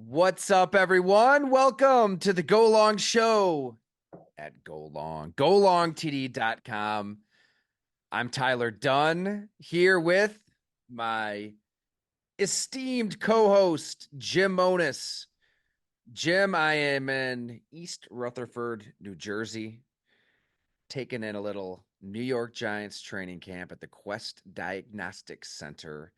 What's up, everyone? Welcome to the Go Long Show at golongtd.com. I'm Tyler Dunn here with my esteemed co-host, Jim Monis. Jim, I am in East Rutherford, New Jersey, taking in a little New York Giants training camp at the Quest Diagnostics Center.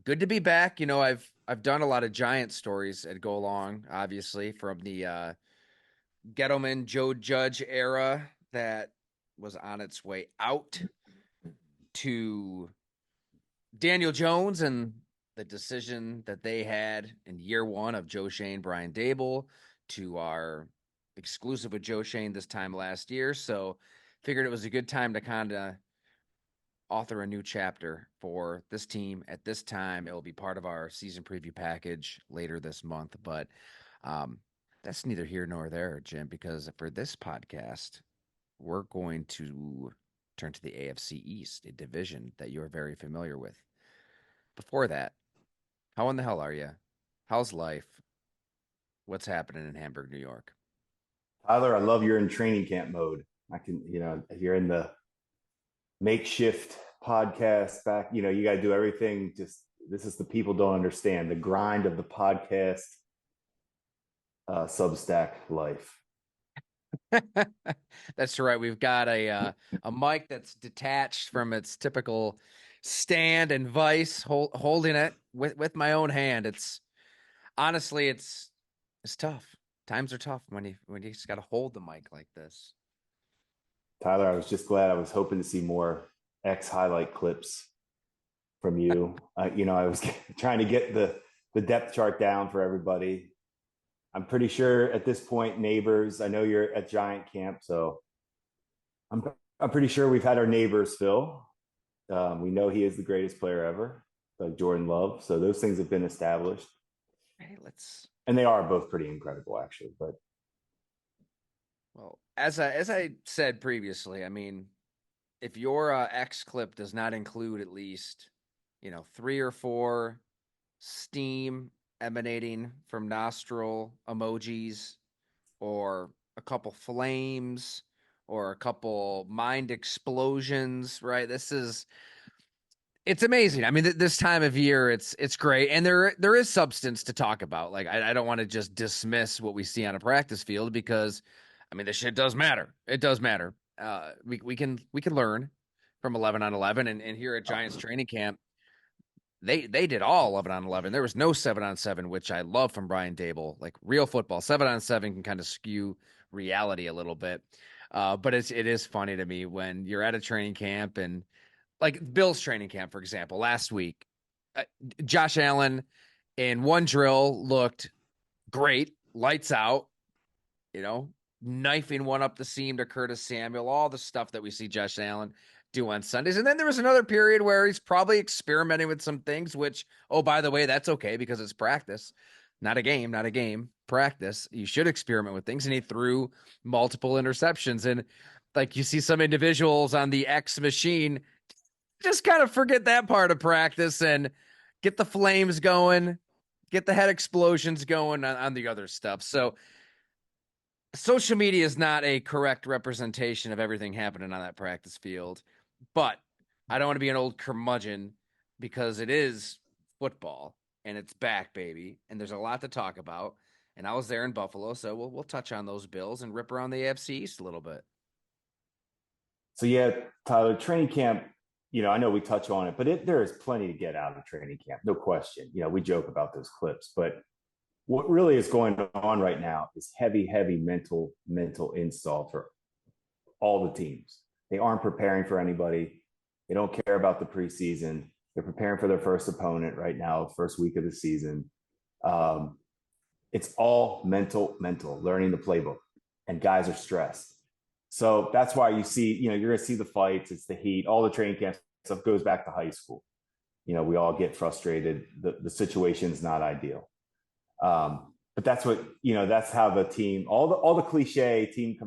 Good to be back. You know, I've done a lot of Giant stories at Go Long, obviously, from the Gettleman Joe Judge era that was on its way out to Daniel Jones and the decision that they had in year one of Joe Shane, Brian Dable, to our exclusive with Joe Shane this time last year. So figured it was a good time to kind of author a new chapter for this team at this time. It will be part of our season preview package later this month, but that's neither here nor there, Jim, because for this podcast, we're going to turn to the AFC East, a division that you're very familiar with. Before that, how in the hell are you? How's life? What's happening in Hamburg, New York? Tyler, I love you're in training camp mode. You're in the makeshift podcast back. You got to do everything. This is the people don't understand the grind of the podcast, Substack life. That's right. We've got a mic that's detached from its typical stand and vise, holding it with my own hand. It's honestly, it's tough. Times are tough when you just got to hold the mic like this. Tyler, I was just glad. I was hoping to see more X highlight clips from you. I was trying to get the depth chart down for everybody. I'm pretty sure at this point, neighbors. I know you're at Giant camp, so I'm pretty sure we've had our neighbors fill. We know he is the greatest player ever, like Jordan Love. So those things have been established. Hey, and they are both pretty incredible, actually. But well, as I said previously, I mean, if your X clip does not include at least 3 or 4 steam emanating from nostril emojis, or a couple flames, or a couple mind explosions, right? It's amazing. I mean, this time of year, it's great, and there is substance to talk about. Like, I don't want to just dismiss what we see on a practice field, because, I mean, this shit does matter. It does matter. We can learn from 11 on 11, and here at Giants training camp, they did all 11 on 11. There was no 7 on 7, which I love from Brian Dable. Like, real football, 7 on 7 can kind of skew reality a little bit. But it is funny to me when you're at a training camp, and like Bill's training camp, for example, last week, Josh Allen in one drill looked great, lights out, knifing one up the seam to Curtis Samuel, all the stuff that we see Josh Allen do on Sundays. And then there was another period where he's probably experimenting with some things, which, oh, by the way, that's okay, because it's practice, not a game, practice. You should experiment with things. And he threw multiple interceptions. And like, you see some individuals on the X machine just kind of forget that part of practice and get the flames going, get the head explosions going on the other stuff. So social media is not a correct representation of everything happening on that practice field. But I don't want to be an old curmudgeon, because it is football and it's back, baby. And there's a lot to talk about. And I was there in Buffalo, so we'll touch on those Bills and rip around the AFC East a little bit. So yeah, Tyler, training camp, I know we touch on it, but there is plenty to get out of training camp, no question. We joke about those clips, but what really is going on right now is heavy mental install for all the teams. They aren't preparing for anybody. They don't care about the preseason. They're preparing for their first opponent right now, first week of the season. It's all mental, learning the playbook, and guys are stressed. So that's why you see, you're going to see the fights. It's the heat. All the training camp stuff goes back to high school. We all get frustrated. The situation's not ideal. But that's what, that's how the team, all the cliche team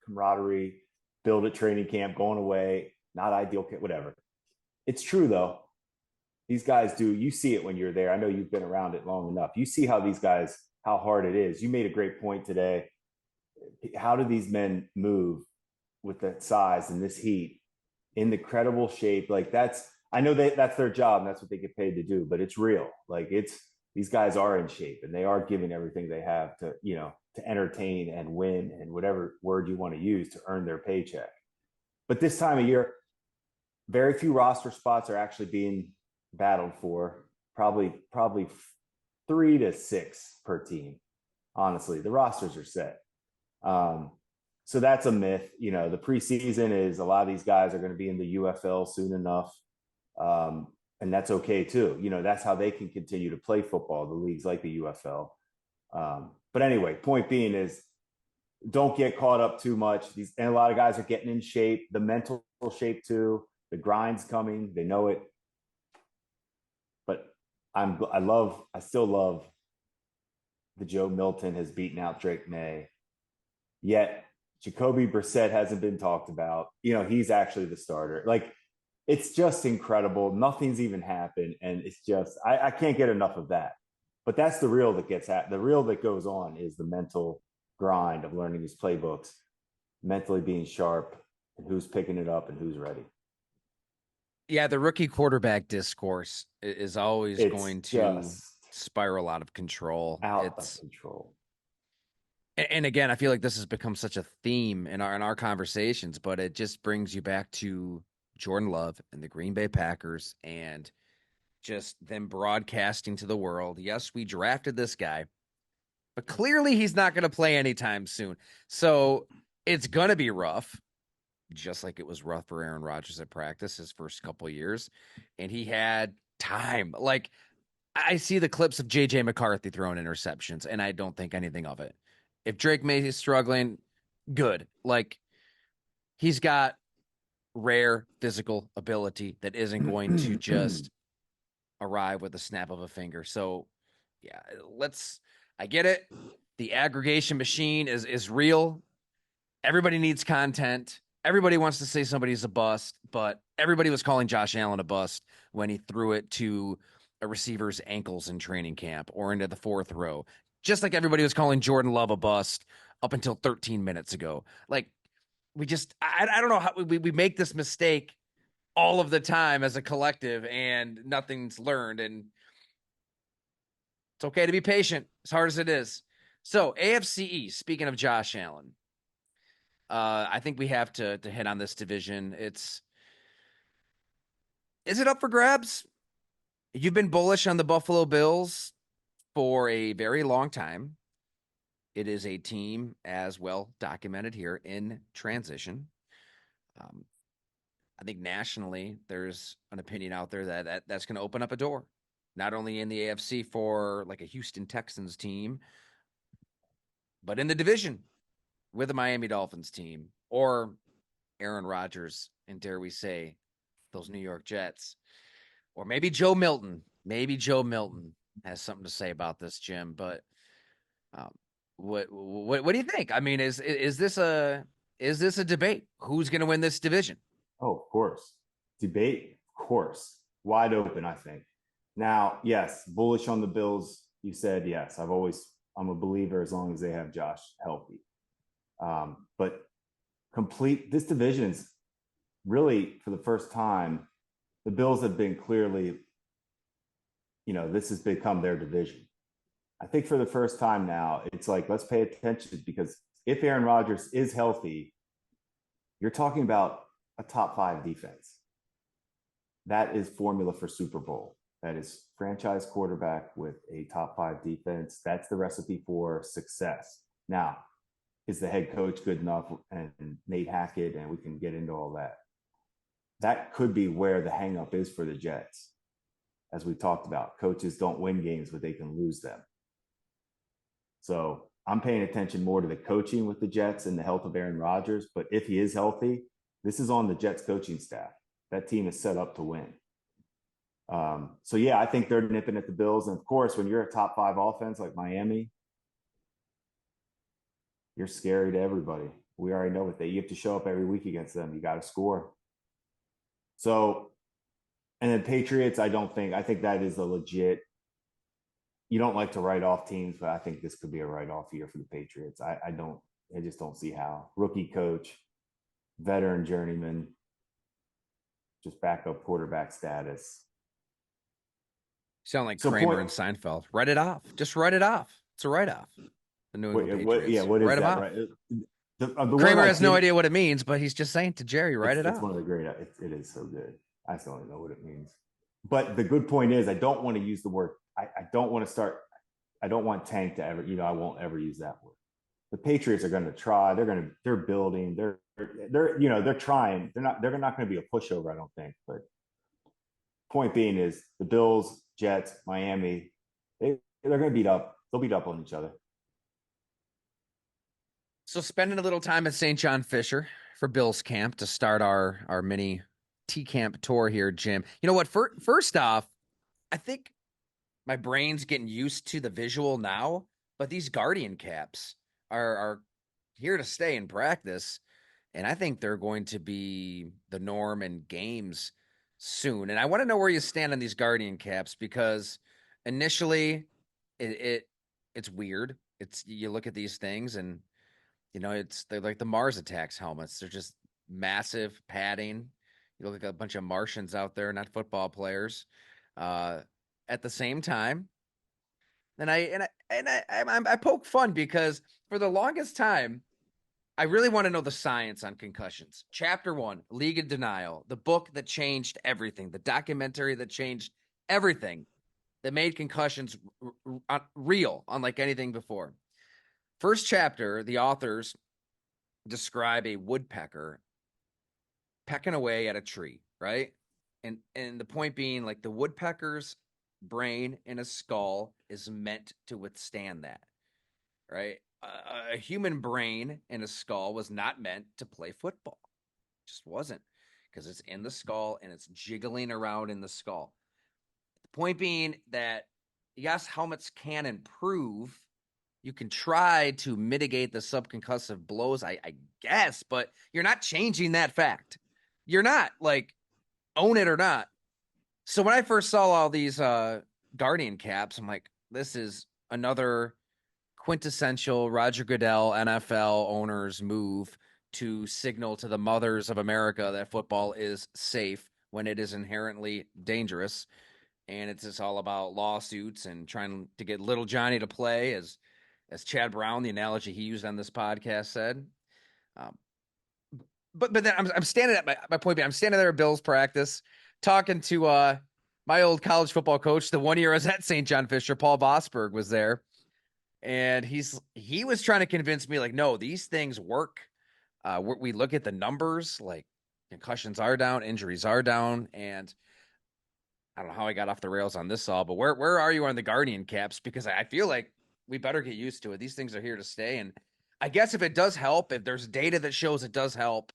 camaraderie, build at training camp, going away, not ideal, whatever. It's true, though. these guys do. You see it when you're there. I know you've been around it long enough. You see how these guys, how hard it is. You made a great point today. How do these men move with that size and this heat in the credible shape? Like I know that's their job and that's what they get paid to do, but it's real. Like these guys are in shape and they are giving everything they have to, to entertain and win and whatever word you want to use to earn their paycheck. But this time of year, very few roster spots are actually being battled for. Probably 3 to 6 per team. Honestly, the rosters are set. So that's a myth. The preseason is a lot of these guys are going to be in the UFL soon enough. And that's okay too. That's how they can continue to play football. The leagues like the UFL. But anyway, point being is don't get caught up too much. And a lot of guys are getting in shape, the mental shape too. The grind's coming. They know it. But I still love the Joe Milton has beaten out Drake May. Yet Jacoby Brissett hasn't been talked about. He's actually the starter. Like, it's just incredible. Nothing's even happened. And it's just, I can't get enough of that. But that's the real the real that goes on is the mental grind of learning these playbooks, mentally being sharp, and who's picking it up and who's ready. Yeah, the rookie quarterback discourse is always going to spiral out of control. Out of control. And again, I feel like this has become such a theme in our conversations, but it just brings you back to Jordan Love and the Green Bay Packers and just them broadcasting to the world. Yes, we drafted this guy, but clearly he's not going to play anytime soon. So it's going to be rough, just like it was rough for Aaron Rodgers at practice his first couple of years. And he had time. Like, I see the clips of J.J. McCarthy throwing interceptions, and I don't think anything of it. If Drake May is struggling, good. Like, he's got rare physical ability that isn't going to just arrive with a snap of a finger. So, yeah, I get it. The aggregation machine is real. Everybody needs content. Everybody wants to say somebody's a bust, but everybody was calling Josh Allen a bust when he threw it to a receiver's ankles in training camp or into the fourth row. Just like everybody was calling Jordan Love a bust up until 13 minutes ago. Like, I don't know how we make this mistake all of the time as a collective and nothing's learned. And it's okay to be patient, as hard as it is. So AFC East, speaking of Josh Allen, I think we have to hit on this division. Is it up for grabs? You've been bullish on the Buffalo Bills for a very long time. It is a team, as well documented here, in transition. I think nationally, there's an opinion out there that's going to open up a door, not only in the AFC for like a Houston Texans team, but in the division with a Miami Dolphins team or Aaron Rodgers and, dare we say, those New York Jets, or maybe Joe Milton. Maybe Joe Milton has something to say about this, Jim. But what do you think? I mean, is this a debate? Who's going to win this division? Oh, of course. Debate, of course. Wide open, I think. Now, yes, bullish on the Bills. You said yes. I'm a believer as long as they have Josh healthy. But this division's really, for the first time, the Bills have been clearly, this has become their division. I think for the first time now, it's like, let's pay attention, because if Aaron Rodgers is healthy, you're talking about a top 5 defense. That is formula for Super Bowl. That is franchise quarterback with a top 5 defense. That's the recipe for success. Now, is the head coach good enough, and Nate Hackett, and we can get into all that. That could be where the hangup is for the Jets. As we talked about, coaches don't win games, but they can lose them. So I'm paying attention more to the coaching with the Jets and the health of Aaron Rodgers. But if he is healthy, this is on the Jets coaching staff. That team is set up to win. So, yeah, I think they're nipping at the Bills. And, of course, when you're a top 5 offense like Miami, you're scary to everybody. We already know you have to show up every week against them. You got to score. So, And the Patriots, I think that is a legit. You don't like to write off teams, but I think this could be a write off year for the Patriots. I just don't see how. Rookie coach, veteran journeyman, just backup quarterback status. Sound like So Kramer point, and Seinfeld. Write it off. Just write it off. It's a write off. The New England yeah, Patriots. what is Write them that? off. Right. The one Kramer I has no did, idea what it means, but he's just saying to Jerry, write it it's off. one of the great, it is so good. I still don't know what it means. But the good point is, I don't want to use the word, I don't want to start, I don't want tank to ever, I won't ever use that word. The Patriots are going to try. They're building. They're trying. They're not going to be a pushover, I don't think. But point being is the Bills, Jets, Miami, they're going to beat up. They'll beat up on each other. So spending a little time at St. John Fisher for Bills camp to start our mini T camp tour here, Jim. You know what? First off, I think my brain's getting used to the visual now, but these Guardian caps are here to stay in practice, and I think they're going to be the norm in games soon. And I want to know where you stand on these Guardian caps because initially it's weird. It's you look at these things and they're like the Mars Attacks helmets. They're just massive padding. You look like a bunch of Martians out there, not football players. Uh, at the same time, I poke fun because for the longest time, I really want to know the science on concussions. Chapter 1, League of Denial, the book that changed everything, the documentary that changed everything, that made concussions real, unlike anything before. First chapter, the authors describe a woodpecker pecking away at a tree, right? And the point being, like, the woodpecker's brain in a skull is meant to withstand that, right? A human brain in a skull was not meant to play football. It just wasn't, because it's in the skull and it's jiggling around in the skull. The point being that yes, helmets can improve. You can try to mitigate the subconcussive blows, I guess, but you're not changing that fact. You're not, like, own it or not. So when I first saw all these Guardian caps, I'm like, this is another quintessential Roger Goodell NFL owners move to signal to the mothers of America that football is safe when it is inherently dangerous. And it's just all about lawsuits and trying to get little Johnny to play, as Chad Brown, the analogy he used on this podcast, said. Um, but then I'm standing at my point. I'm standing there at Bill's practice, talking to my old college football coach. The 1 year I was at St. John Fisher, Paul Bosberg was there, and he was trying to convince me, like, no, these things work. We look at the numbers, like concussions are down, injuries are down, and I don't know how I got off the rails on this all, but where are you on the Guardian caps? Because I feel like we better get used to it. These things are here to stay, and I guess if it does help, if there's data that shows it does help,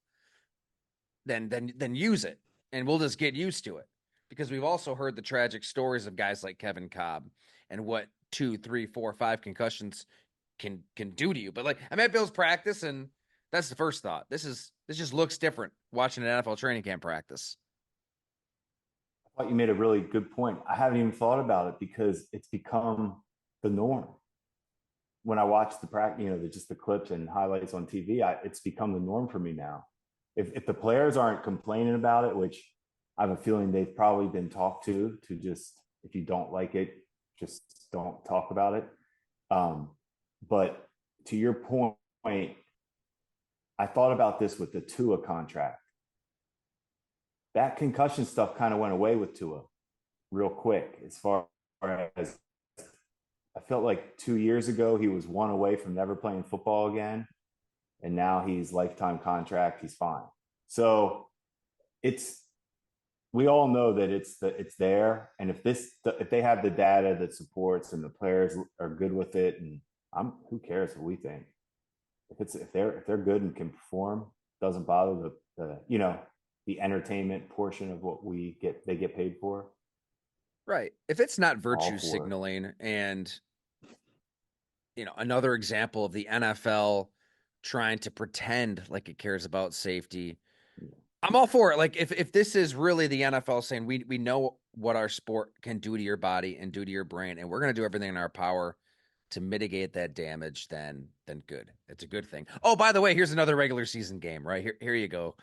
then use it, and we'll just get used to it. Because we've also heard the tragic stories of guys like Kevin Cobb and what 2, 3, 4, 5 concussions can do to you. But, like, I'm at Bill's practice, and that's the first thought. This just looks different watching an NFL training camp practice. I thought you made a really good point. I haven't even thought about it because it's become the norm. When I watch the practice, just the clips and highlights on TV, it's become the norm for me now. If the players aren't complaining about it, which I have a feeling they've probably been talked to just, if you don't like it, just don't talk about it. But to your point, I thought about this with the Tua contract. That concussion stuff kind of went away with Tua real quick. As far as I felt like 2 years ago, he was one away from never playing football again. And now he's lifetime contract. He's fine. So we all know that it's there. And if they have the data that supports and the players are good with it, and who cares what we think? If they're good and can perform, doesn't bother the entertainment portion of what they get paid for. Right. If it's not All virtue for it. signaling, and another example of the NFL trying to pretend like it cares about safety. I'm all for it. Like if this is really the NFL saying we know what our sport can do to your body and do to your brain, and we're gonna do everything in our power to mitigate that damage, then good. It's a good thing. Oh, by the way, here's another regular season game, right? Here you go.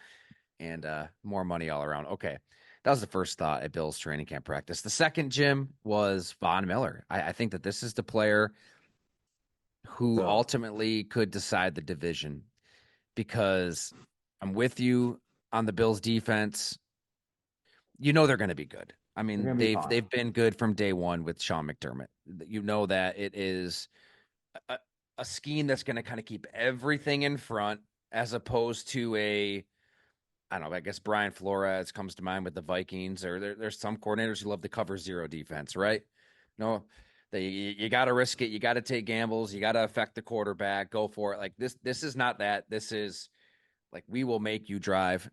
And more money all around. Okay. That was the first thought at Bill's training camp practice. The second, Jim, was Von Miller. I think that this is the player who So ultimately could decide the division because I'm with you on the Bills defense. You know they're going to be good. I they're mean, gonna be fine. they've been good from day one with Sean McDermott. You know that it is a, a scheme that's going to kind of keep everything in front as opposed to I don't know. I guess Brian Flores comes to mind with the Vikings, or there's some coordinators who love to cover zero defense, right? No, you got to risk it. You got to take gambles. You got to affect the quarterback. Go for it. Like this is not that. This is like we will make you drive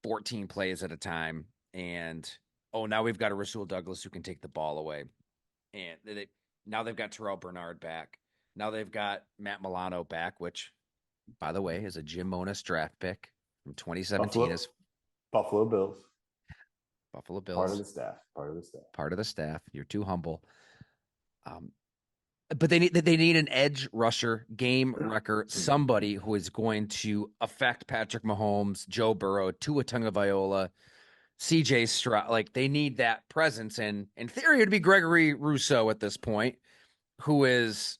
14 plays at a time, and oh, now we've got a Rasul Douglas who can take the ball away, and now they've got Terrell Bernard back. Now they've got Matt Milano back, which, by the way, is a Jim Monas draft pick from 2017 Buffalo as Buffalo Bills, Buffalo part of Bills, the staff, part of the staff. part of the staff. You're too humble. Um, but they need an edge rusher, game wrecker, somebody who is going to affect Patrick Mahomes, Joe Burrow, Tua Tagovailoa, CJ Stroud. Like they need that presence, and in theory, it'd be Gregory Rousseau at this point, who is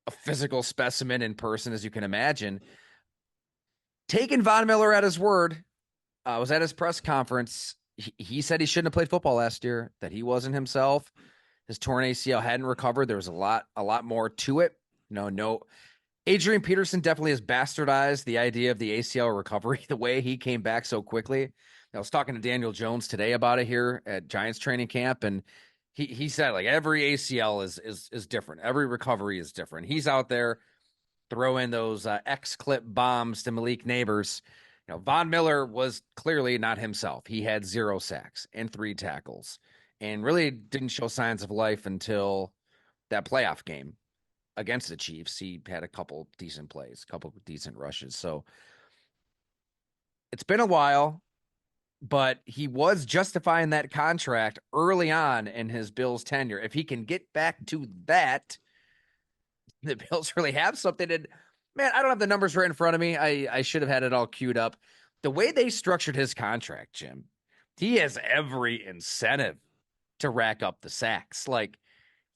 a physical specimen in person, as you can imagine. Taking Von Miller at his word, was at his press conference. He said he shouldn't have played football last year, that he wasn't himself. His torn ACL hadn't recovered. There was a lot more to it. No. Adrian Peterson definitely has bastardized the idea of the ACL recovery, the way he came back so quickly. I was talking to Daniel Jones today about it here at Giants training camp, and he said like every ACL is different. Every recovery is different. He's out there throw in those X-clip bombs to Malik Neighbors. Von Miller was clearly not himself. He had 0 sacks and 3 tackles and really didn't show signs of life until that playoff game against the Chiefs. He had a couple decent plays, a couple decent rushes. So it's been a while, but he was justifying that contract early on in his Bills tenure. If he can get back to that, the Bills really have something. And man, I don't have the numbers right in front of me. I should have had it all queued up. The way they structured his contract, Jim, he has every incentive to rack up the sacks. Like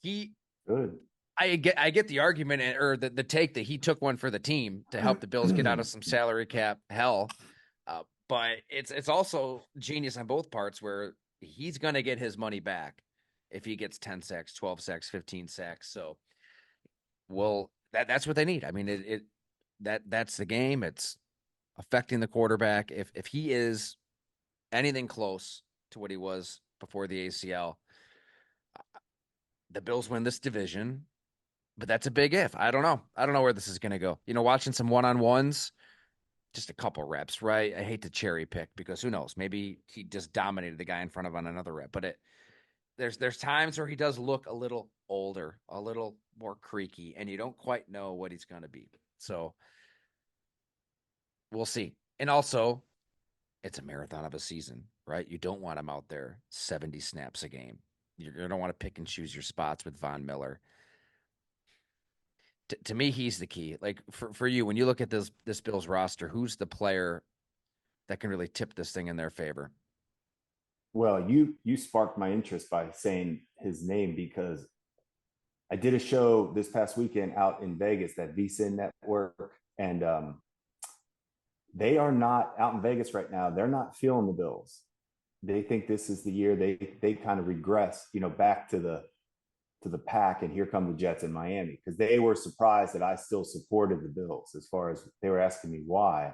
he, Good. I get the argument or the take that he took one for the team to help the Bills get out of some salary cap hell. But it's also genius on both parts where he's going to get his money back if he gets 10 sacks, 12 sacks, 15 sacks. So well, that's what they need. I mean, that's the game. It's affecting the quarterback. If he is anything close to what he was before the ACL, the Bills win this division. But that's a big if. I don't know. I don't know where this is going to go. Watching some one-on-ones, just a couple reps, right? I hate to cherry pick because who knows? Maybe he just dominated the guy in front of on another rep. But there's times where he does look a little older, a little more creaky, and you don't quite know what he's going to be. So we'll see. And also, it's a marathon of a season, right? You don't want him out there 70 snaps a game. You don't want to pick and choose your spots with Von Miller. To me, he's the key. Like for you, when you look at this Bills roster, who's the player that can really tip this thing in their favor? Well, you sparked my interest by saying his name because I did a show this past weekend out in Vegas, that VSiN network, and they are not out in Vegas right now. They're not feeling the Bills. They think this is the year they kind of regress, back to the pack, and here come the Jets in Miami, because they were surprised that I still supported the Bills. As far as they were asking me why,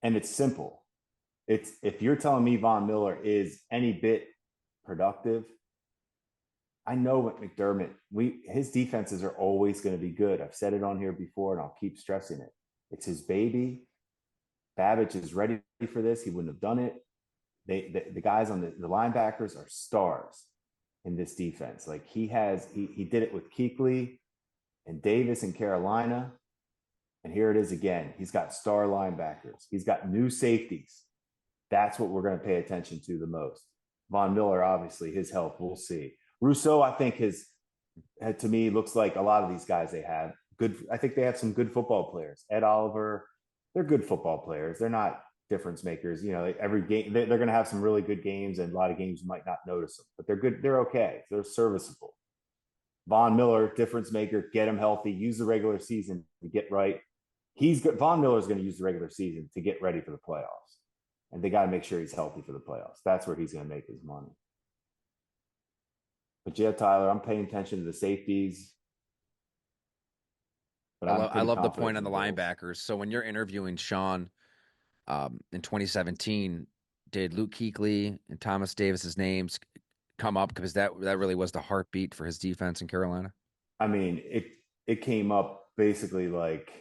and it's simple. It's if you're telling me Von Miller is any bit productive, I know what McDermott, his defenses are always going to be good. I've said it on here before, and I'll keep stressing it. It's his baby. Babbage is ready for this. He wouldn't have done it. The guys on the linebackers are stars in this defense. Like he did it with Kuechly and Davis in Carolina. And here it is again. He's got star linebackers. He's got new safeties. That's what we're going to pay attention to the most. Von Miller, obviously, his health, we'll see. Rousseau, I think, to me, looks like a lot of these guys they have. Good. I think they have some good football players. Ed Oliver, they're good football players. They're not difference makers. Every game, they're going to have some really good games, and a lot of games you might not notice them, but they're good. They're okay. They're serviceable. Von Miller, difference maker, get him healthy, use the regular season to get right. Von Miller's going to use the regular season to get ready for the playoffs. And they got to make sure he's healthy for the playoffs. That's where he's going to make his money. But yeah, Tyler, I'm paying attention to the safeties. But I love the point on the linebackers. So when you're interviewing Sean in 2017, did Luke Kuechly and Thomas Davis's names come up because that really was the heartbeat for his defense in Carolina? I mean, it came up basically like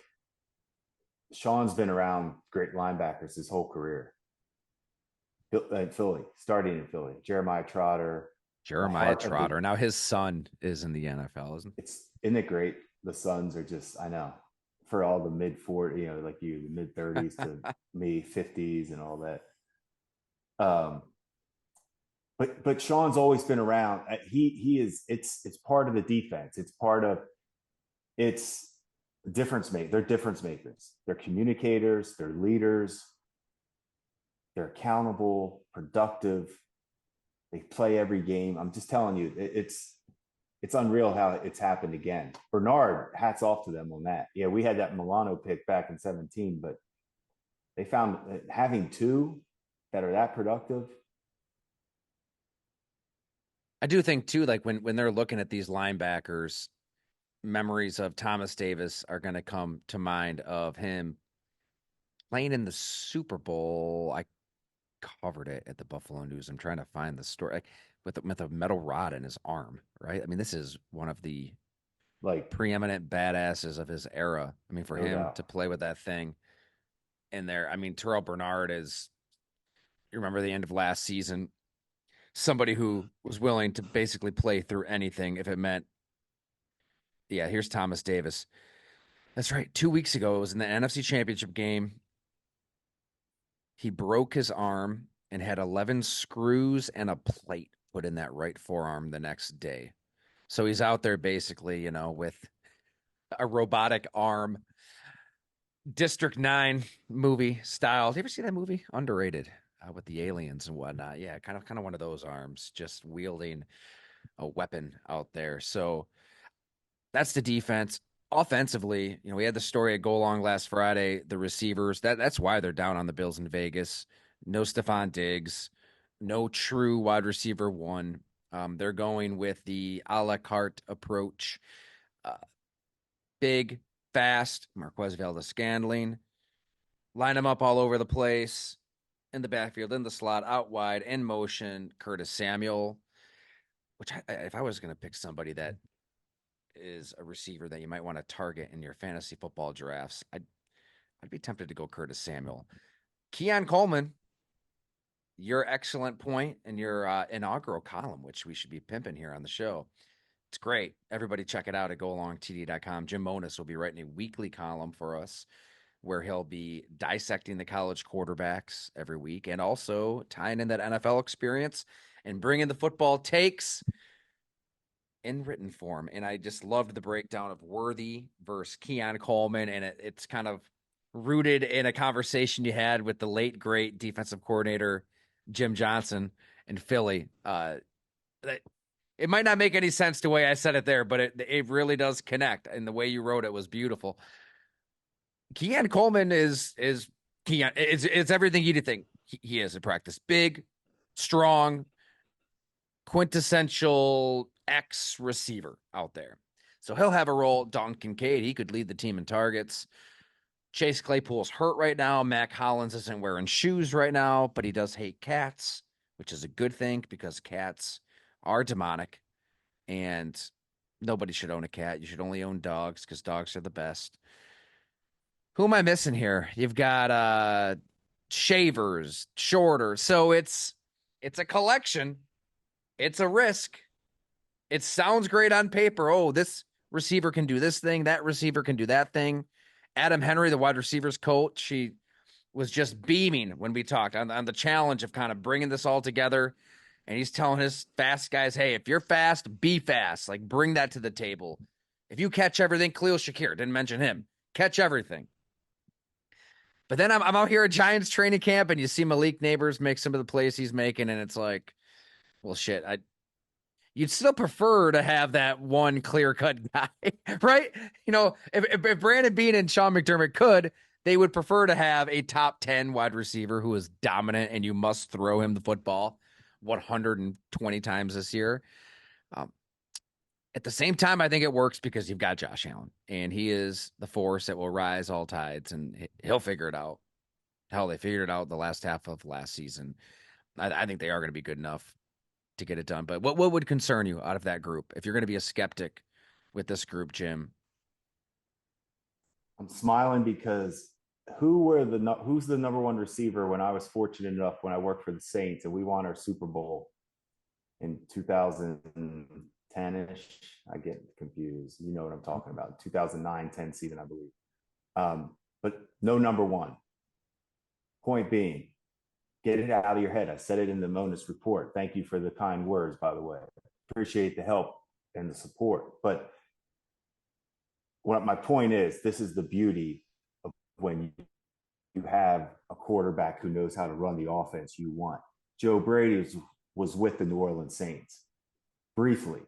Sean's been around great linebackers his whole career. In Philly, starting in Philly, Jeremiah Trotter. Now his son is in the NFL, isn't it? Isn't it great? The Suns are just, I know, for all the mid 40, like you, the mid 30s to maybe 50s and all that. But Sean's always been around. He is. It's part of the defense. It's difference make. They're difference makers. They're communicators. They're leaders. They're accountable, productive. They play every game. I'm just telling you, it's unreal how it's happened again. Bernard, hats off to them on that. Yeah, we had that Milano pick back in 2017, but they found having two that are that productive. I do think too, like when they're looking at these linebackers, memories of Thomas Davis are going to come to mind of him playing in the Super Bowl. I covered it at the Buffalo News. I'm trying to find the story with a metal rod in his arm, right? I mean, this is one of the preeminent badasses of his era. I mean, for him to play with that thing in there, I mean, Terrell Bernard is, you remember the end of last season, somebody who was willing to basically play through anything if it meant, yeah, here's Thomas Davis. That's right. 2 weeks ago, it was in the NFC Championship game. He broke his arm and had 11 screws and a plate put in that right forearm the next day. So he's out there basically, with a robotic arm. District 9 movie style. Do you ever see that movie? Underrated, with the aliens and whatnot. Yeah, kind of one of those arms, just wielding a weapon out there. So that's the defense. Offensively, we had the story at Go Long last Friday. The receivers, that's why they're down on the Bills in Vegas. No Stephon Diggs, no true wide receiver one. They're going with the a la carte approach. Big, fast, Marquez Valdes-Scantling. Line them up all over the place, in the backfield, in the slot, out wide, in motion. Curtis Samuel, which if I was going to pick somebody that is a receiver that you might want to target in your fantasy football drafts, I'd be tempted to go Curtis Samuel. Keon Coleman, your excellent point in your inaugural column, which we should be pimping here on the show. It's great. Everybody check it out at goalongtd.com. Jim Monis will be writing a weekly column for us where he'll be dissecting the college quarterbacks every week and also tying in that NFL experience and bringing the football takes in written form. And I just loved the breakdown of Worthy versus Keon Coleman. And it's kind of rooted in a conversation you had with the late, great defensive coordinator, Jim Johnson in Philly. It might not make any sense the way I said it there, but it really does connect. And the way you wrote it was beautiful. Keon Coleman is Keon. It's everything you'd think he is in practice. Big, strong, quintessential X receiver out there. So he'll have a role. Dalton Kincaid, he could lead the team in targets. Chase Claypool's hurt right now. Mac Hollins isn't wearing shoes right now, but he does hate cats, which is a good thing because cats are demonic and nobody should own a cat. You should only own dogs because dogs are the best. Who am I missing here? You've got Shavers, Shorter. So it's a collection. It's a risk. It sounds great on paper. Oh, this receiver can do this thing. That receiver can do that thing. Adam Henry, the wide receivers coach, he was just beaming when we talked on the challenge of kind of bringing this all together. And he's telling his fast guys, hey, if you're fast, be fast. Like, bring that to the table. If you catch everything, Khalil Shakir, didn't mention him, catch everything. But then I'm out here at Giants training camp, and you see Malik Neighbors make some of the plays he's making, and it's like, well, shit, you'd still prefer to have that one clear-cut guy, right? You know, if Brandon Beane and Sean McDermott could, they would prefer to have a top 10 wide receiver who is dominant, and you must throw him the football 120 times this year. Um, at the same time, I think it works because you've got Josh Allen, and he is the force that will rise all tides, and he'll figure it out. Hell, they figured it out the last half of last season. I think they are going to be good enough to get it done. But what would concern you out of that group if you're going to be a skeptic with this group, Jim? I'm smiling because who's the number one receiver when I was fortunate enough when I worked for the Saints and we won our Super Bowl in 2010-ish. I get confused. You know what I'm talking about. 2009-10 season, I believe. But no number one. Point being, get it out of your head. I said it in the Monis report. Thank you for the kind words, by the way. Appreciate the help and the support. But what my point is, this is the beauty of when you have a quarterback who knows how to run the offense you want. Joe Brady was with the New Orleans Saints briefly.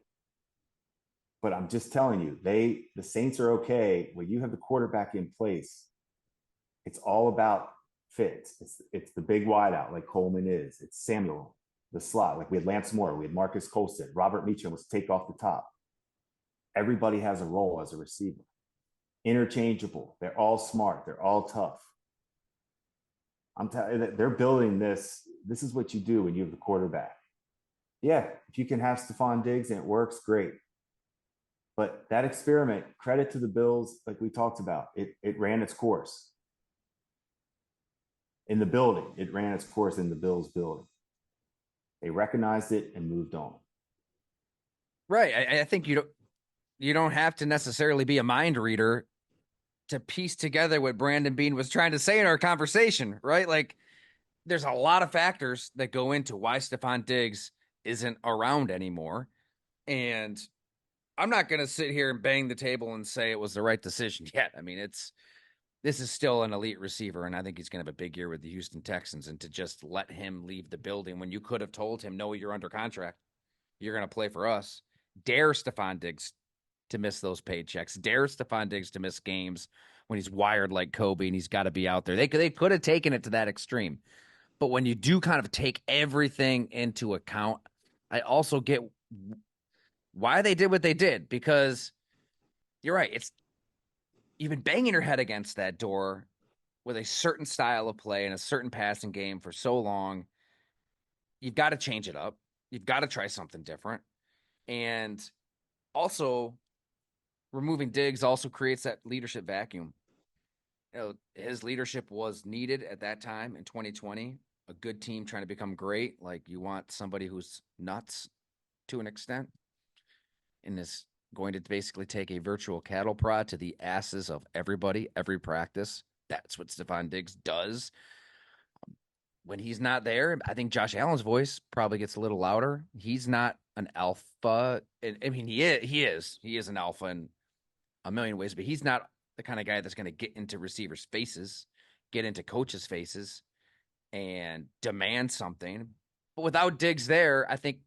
But I'm just telling you, the Saints are okay when you have the quarterback in place. It's all about fits. It's the big wideout like Coleman is. It's Samuel, the slot. Like we had Lance Moore, we had Marcus Colston, Robert Meacham was take off the top. Everybody has a role as a receiver. Interchangeable. They're all smart. They're all tough. I'm telling you, they're building this. This is what you do when you have the quarterback. Yeah, if you can have Stephon Diggs and it works, great. But that experiment, credit to the Bills, like we talked about, it ran its course. In the building, it ran its course in the Bills building. They recognized it and moved on. Right. I think you don't have to necessarily be a mind reader to piece together what Brandon Beane was trying to say in our conversation, right? Like, there's a lot of factors that go into why Stephon Diggs isn't around anymore. And I'm not going to sit here and bang the table and say it was the right decision yet. I mean, this is still an elite receiver, and I think he's going to have a big year with the Houston Texans. And to just let him leave the building when you could have told him, no, you're under contract, you're going to play for us. Dare Stephon Diggs to miss those paychecks. Dare Stephon Diggs to miss games when he's wired like Kobe and he's got to be out there. They could have taken it to that extreme. But when you do kind of take everything into account, I also get why they did what they did, because you're right. You've been banging your head against that door with a certain style of play and a certain passing game for so long. You've got to change it up. You've got to try something different. And also, removing Diggs also creates that leadership vacuum. You know, his leadership was needed at that time in 2020. A good team trying to become great. Like, you want somebody who's nuts to an extent and is going to basically take a virtual cattle prod to the asses of everybody, every practice. That's what Stephon Diggs does. When he's not there, I think Josh Allen's voice probably gets a little louder. He's not an alpha. I mean, he is an alpha in a million ways, but he's not the kind of guy that's going to get into receivers' faces, get into coaches' faces, and demand something. But without Diggs there, I think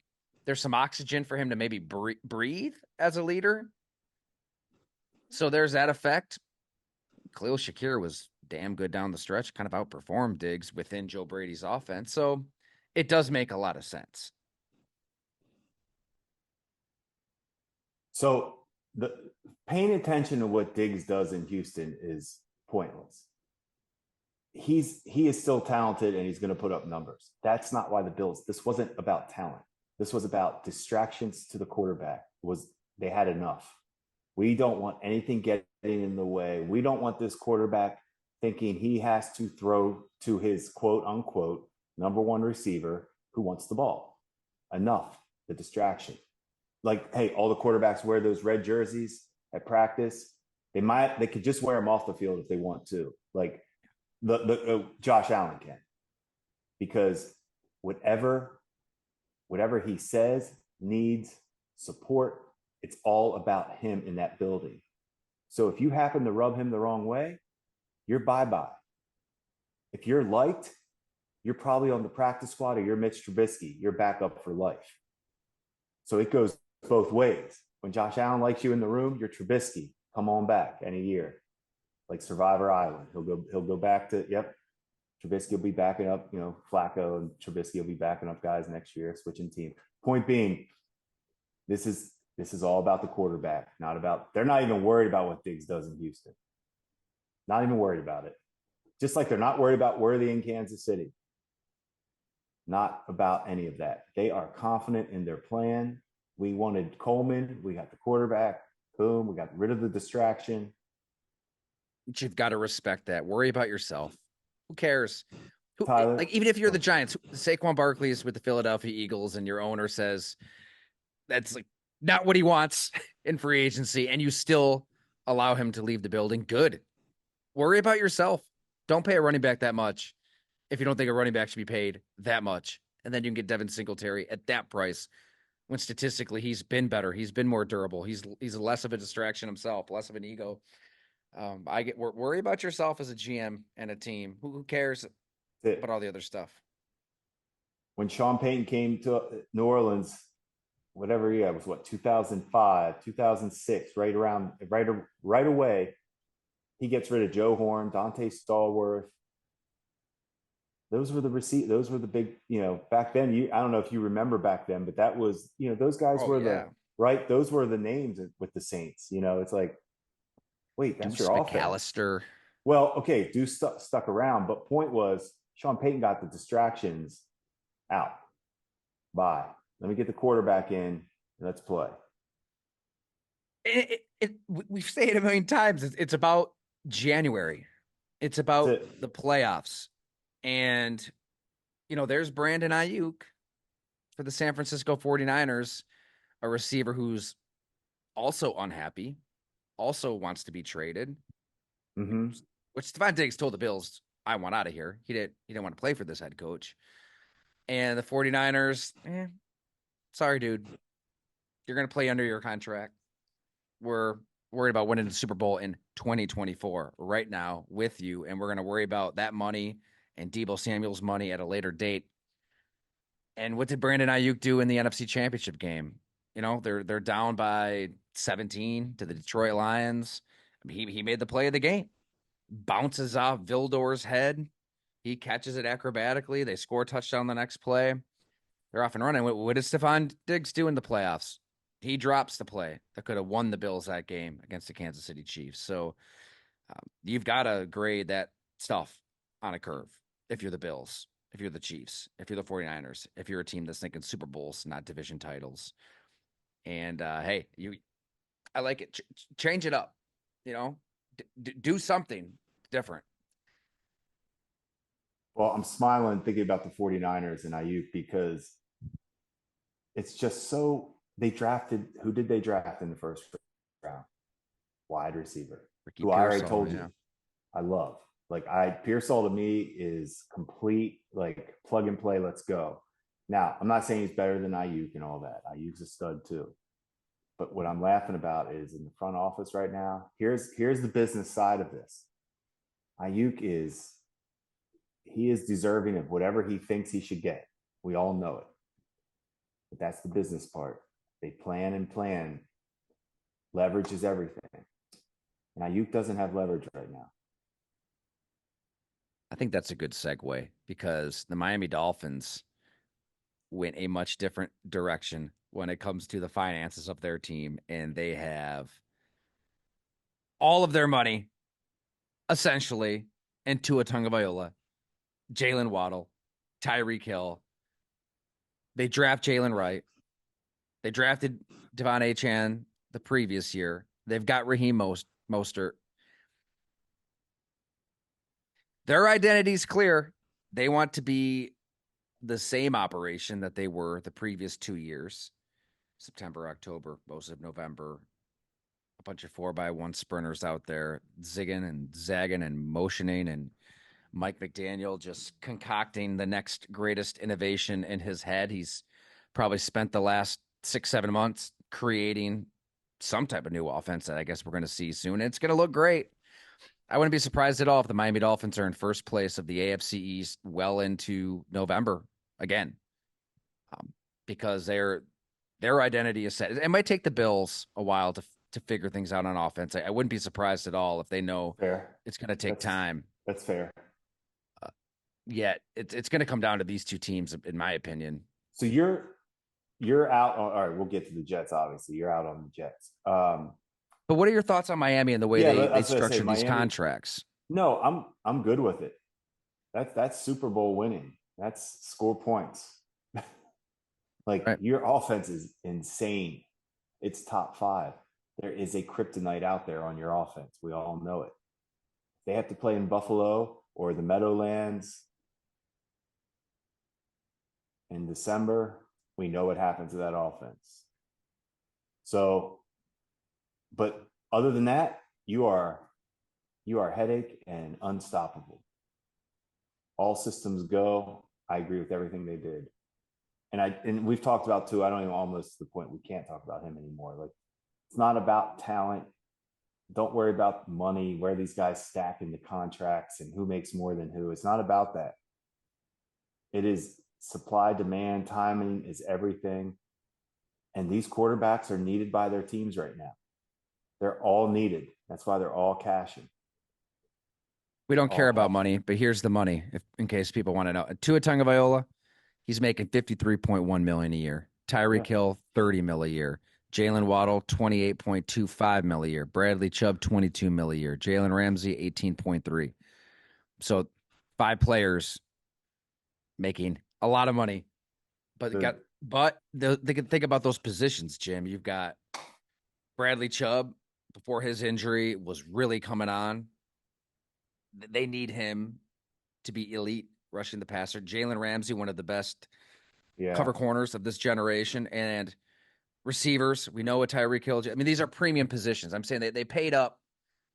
there's some oxygen for him to maybe breathe as a leader. So there's that effect. Khalil Shakir was damn good down the stretch, kind of outperformed Diggs within Joe Brady's offense. So it does make a lot of sense. So paying attention to what Diggs does in Houston is pointless. He is still talented and he's going to put up numbers. That's not why the Bills. This wasn't about talent. This was about distractions to the quarterback. They had enough. We don't want anything getting in the way. We don't want this quarterback thinking he has to throw to his quote unquote number one receiver who wants the ball. Enough. The distraction. Like, hey, all the quarterbacks wear those red jerseys at practice. They could just wear him off the field if they want to. Like the Josh Allen can, because whatever he says, needs, support, it's all about him in that building. So if you happen to rub him the wrong way, you're bye-bye. If you're liked, you're probably on the practice squad, or you're Mitch Trubisky. You're back up for life. So it goes both ways. When Josh Allen likes you in the room, you're Trubisky. Come on back any year. Like Survivor Island. He'll go back to, yep. Trubisky will be backing up, Flacco and Trubisky will be backing up guys next year, switching team. Point being, this is all about the quarterback, they're not even worried about what Diggs does in Houston. Not even worried about it. Just like they're not worried about Worthy in Kansas City. Not about any of that. They are confident in their plan. We wanted Coleman. We got the quarterback. Boom. We got rid of the distraction. But you've got to respect that. Worry about yourself. Who cares? Tyler, like, even if you're the Giants, Saquon Barkley is with the Philadelphia Eagles, and your owner says that's like not what he wants in free agency, and you still allow him to leave the building. Good. Worry about yourself. Don't pay a running back that much if you don't think a running back should be paid that much. And then you can get Devin Singletary at that price, when statistically he's been better. He's been more durable. He's less of a distraction himself, less of an ego. Worry about yourself as a GM and a team. Who cares about all the other stuff? When Sean Payton came to New Orleans, whatever year, it was what, 2005, 2006, right away, he gets rid of Joe Horn, Dante Stallworth. Those were the big, back then. I don't know if you remember back then, but that was, those guys those were the names with the Saints. It's like, wait, that's Deuce your offense. McAllister. Well, okay, Deuce stuck around, but point was, Sean Payton got the distractions out. Bye. Let me get the quarterback in. Let's play. We've said it a million times. It's about January. It's about the playoffs. And, there's Brandon Ayuk for the San Francisco 49ers, a receiver who's also unhappy, also wants to be traded. Mm-hmm. Which Stephon Diggs told the Bills, I want out of here. He didn't want to play for this head coach. And the 49ers, sorry, dude. You're going to play under your contract. We're worried about winning the Super Bowl in 2024 right now with you, and we're going to worry about that money and Deebo Samuel's money at a later date. And what did Brandon Ayuk do in the NFC Championship game? They're down by 17 to the Detroit Lions. I mean, he made the play of the game. Bounces off Vildor's head. He catches it acrobatically. They score a touchdown the next play. They're off and running. What did Stephon Diggs do in the playoffs? He drops the play that could have won the Bills that game against the Kansas City Chiefs. So you've got to grade that stuff on a curve if you're the Bills, if you're the Chiefs, if you're the 49ers, if you're a team that's thinking Super Bowls, not division titles. And, hey, I like it. Change it up, do something different. Well, I'm smiling thinking about the 49ers and Ayuk, because it's just so, who did they draft in the first round? Wide receiver. Ricky who Pearsall, I already told you I love. Pearsall to me is complete, like plug and play, let's go. Now, I'm not saying he's better than Ayuk and all that. Ayuk's a stud too. But what I'm laughing about is, in the front office right now, here's the business side of this. Ayuk is deserving of whatever he thinks he should get. We all know it. But that's the business part. They plan and plan. Leverage is everything. And Ayuk doesn't have leverage right now. I think that's a good segue, because the Miami Dolphins went a much different direction when it comes to the finances of their team, and they have all of their money essentially in Tua Tagovailoa, Jalen Waddle, Tyreek Hill. They draft Jalen Wright. They drafted Devon Achane the previous year. They've got Raheem Mostert. Their identity's clear. They want to be the same operation that they were the previous 2 years. September, October, most of November, bunch of 4x1 sprinters out there zigging and zagging and motioning, and Mike McDaniel just concocting the next greatest innovation in his head. He's probably spent the last 6-7 months creating some type of new offense that I guess we're going to see soon. It's going to look great. I wouldn't be surprised at all if the Miami Dolphins are in first place of the AFC East well into November again, because their identity is set. It might take the Bills a while to figure things out on offense. I wouldn't be surprised at all if they know Fair. it's going to take time. That's fair. Yet it's going to come down to these two teams, in my opinion. So you're out on, all right, we'll get to the Jets, obviously. You're out on the Jets. But what are your thoughts on Miami and the way they structure these contracts? No, I'm good with it. That's Super Bowl winning. That's score points. Like, your offense is insane. It's top 5. There is a kryptonite out there on your offense. We all know it. They have to play in Buffalo or the Meadowlands in December. We know what happens to that offense. So, but other than that, you are headache and unstoppable. All systems go. I agree with everything they did. And we've talked about Tua. I don't even, almost to the point we can't talk about him anymore. Like, it's not about talent. Don't worry about money, where these guys stack in the contracts and who makes more than who. It's not about that. It is supply, demand, timing is everything. And these quarterbacks are needed by their teams right now. They're all needed. That's why they're all cashing. We don't care about money, but here's the money, in case people want to know. Tua Tagovailoa, he's making $53.1 million a year. Tyreek Hill, $30 million a year. Jalen Waddle, $28.25 million a year. Bradley Chubb, $22 million a year. Jalen Ramsey, $18.3. So 5 players making a lot of money. But they can think about those positions, Jim. You've got Bradley Chubb, before his injury, was really coming on. They need him to be elite rushing the passer. Jalen Ramsey, one of the best cover corners of this generation. And receivers, we know what Tyreek Hill. I mean, these are premium positions. I'm saying they paid up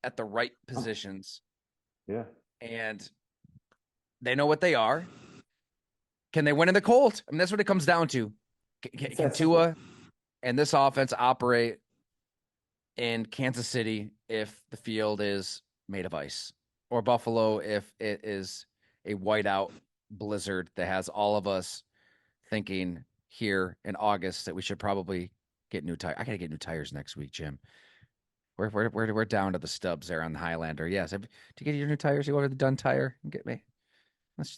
at the right positions. Yeah. And they know what they are. Can they win in the cold? I mean, that's what it comes down to. Can Tua and this offense operate in Kansas City if the field is made of ice, or Buffalo if it is a whiteout blizzard that has all of us thinking here in August that we should probably get new tires? I got to get new tires next week, Jim. We're down to the stubs there on the Highlander. Yes. To get your new tires, you go over to the Dunn Tire and get me.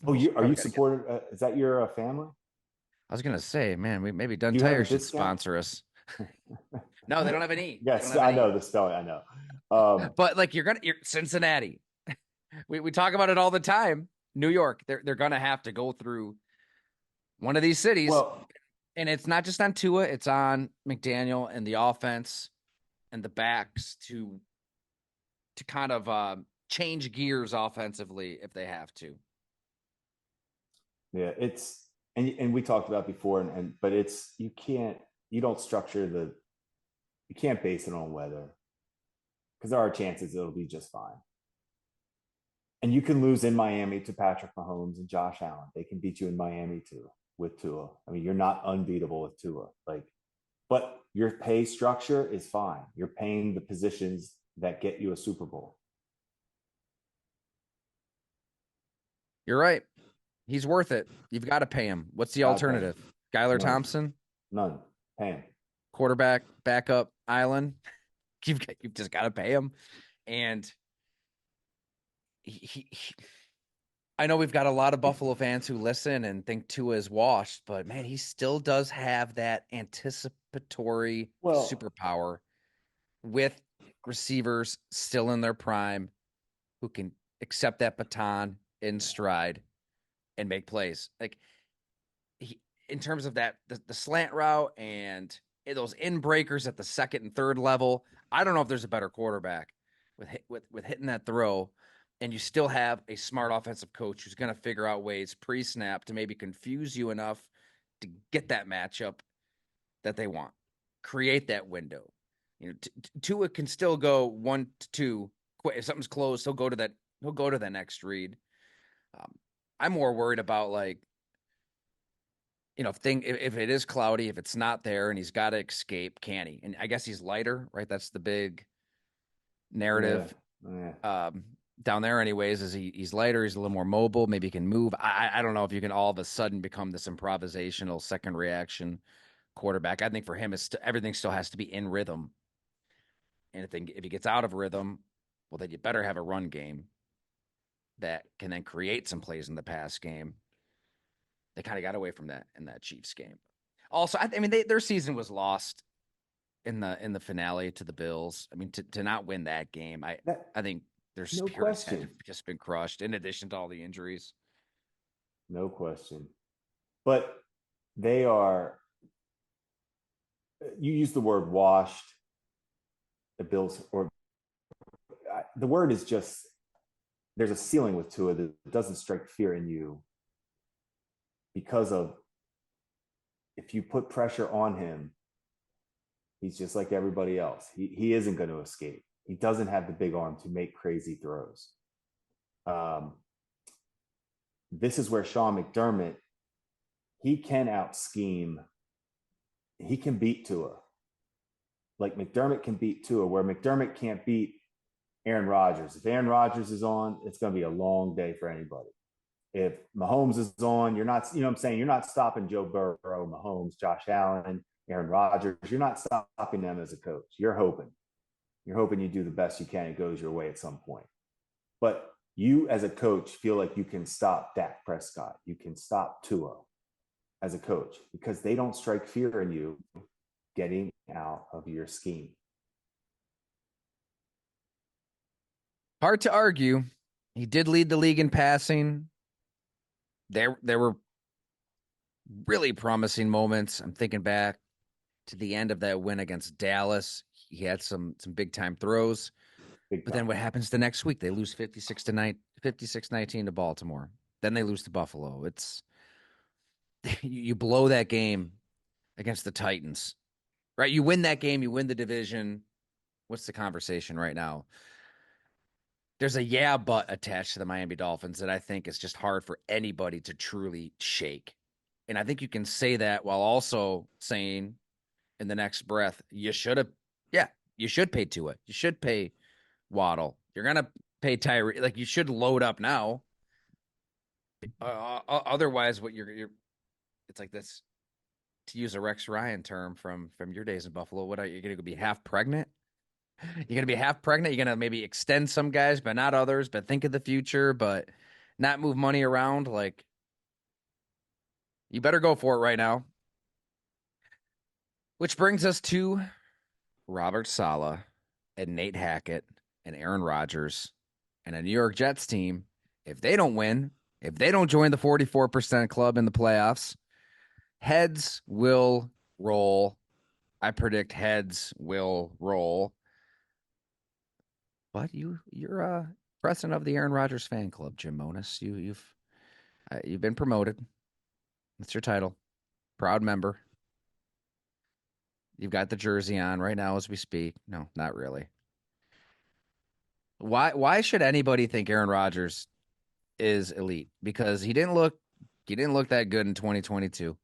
Are you supported? Is that your family? I was going to say, man, maybe Dunn Tire should sponsor us. No, they don't have any. Yes, I know the spelling. I know. But like you're Cincinnati. We talk about it all the time. New York, they're gonna have to go through one of these cities. Well, and it's not just on Tua, it's on McDaniel and the offense and the backs to kind of change gears offensively if they have to. Yeah, it's and we talked about before, but it's you don't structure you can't base it on weather, because there are chances it'll be just fine. And you can lose in Miami to Patrick Mahomes and Josh Allen. They can beat you in Miami too with Tua. I mean, you're not unbeatable with Tua. But your pay structure is fine. You're paying the positions that get you a Super Bowl. You're right. He's worth it. You've got to pay him. What's the alternative? Skylar Thompson? None. Pay him. Quarterback, backup, Island. You've just got to pay him. And I know we've got a lot of Buffalo fans who listen and think Tua is washed, but man, he still does have that anticipatory superpower with receivers still in their prime who can accept that baton in stride and make plays. Like, in terms of that, the slant route and those in breakers at the second and third level, I don't know if there's a better quarterback with hitting that throw. And you still have a smart offensive coach who's going to figure out ways pre-snap to maybe confuse you enough to get that matchup that they want, create that window. Tua can still go 1-2. If something's close, he'll go to that. He'll go to the next read. Um, I'm more worried about like if it is cloudy, if it's not there, and he's got to escape, can he? And I guess he's lighter, right? That's the big Yeah. narrative Yeah. down there, anyways. Is he's lighter? He's a little more mobile. Maybe he can move. I don't know if you can all of a sudden become this improvisational second reaction quarterback. I think for him, everything still has to be in rhythm. And if he gets out of rhythm, well, then you better have a run game that can then create some plays in the pass game. They kind of got away from that in that Chiefs game. Also, I mean, their season was lost in the finale to the Bills. I mean, to not win that game, That I think their no spirits had question. just been crushed. In addition to all the injuries, No question. But they are, you use the word washed, the Bills, or the word is just, there's a ceiling with Tua that doesn't strike fear in you because of, if you put pressure on him, he's just like everybody else. He isn't going to escape. He doesn't have the big arm to make crazy throws. This is where Sean McDermott, he can out scheme. He can beat Tua. Like McDermott can beat Tua, where McDermott can't beat Aaron Rodgers. If Aaron Rodgers is on, it's going to be a long day for anybody. If Mahomes is on, you're not, you know what I'm saying? You're not stopping Joe Burrow, Mahomes, Josh Allen, Aaron Rodgers. You're not stopping them as a coach. You're hoping. You're hoping you do the best you can. It goes your way at some point. But you as a coach feel like you can stop Dak Prescott. You can stop Tua as a coach because they don't strike fear in you getting out of your scheme. hard to argue. He did lead the league in passing. There were really promising moments. I'm thinking back to the end of that win against Dallas. He had some big time throws. Big But time. then what happens the next week? They lose 56-19 to Baltimore. Then they lose to Buffalo. It's you blow that game against the Titans. Right? You win that game, you win the division. What's the conversation right now? There's a yeah but attached to the Miami Dolphins that I think is just hard for anybody to truly shake. And I think you can say that while also saying in the next breath, you should have, yeah, you should pay Tua. You should pay Waddle. You're gonna pay Tyree. Like you should load up now. Otherwise, what you're, it's like this. To use a Rex Ryan term from your days in Buffalo, what are you gonna be half pregnant? You're gonna be half pregnant. You're gonna maybe extend some guys, but not others. But think of the future, but not move money around. Like you better go for it right now. Which brings us to Robert Saleh and Nate Hackett and Aaron Rodgers and a New York Jets team. If they don't win, if they don't join the 44% club in the playoffs, heads will roll. I predict heads will roll. But you're president of the Aaron Rodgers fan club, Jim Monis. You've been promoted. That's your title. Proud member. You've got the jersey on right now as we speak. No, not really. Why should anybody think Aaron Rodgers is elite? Because he didn't look that good in 2022.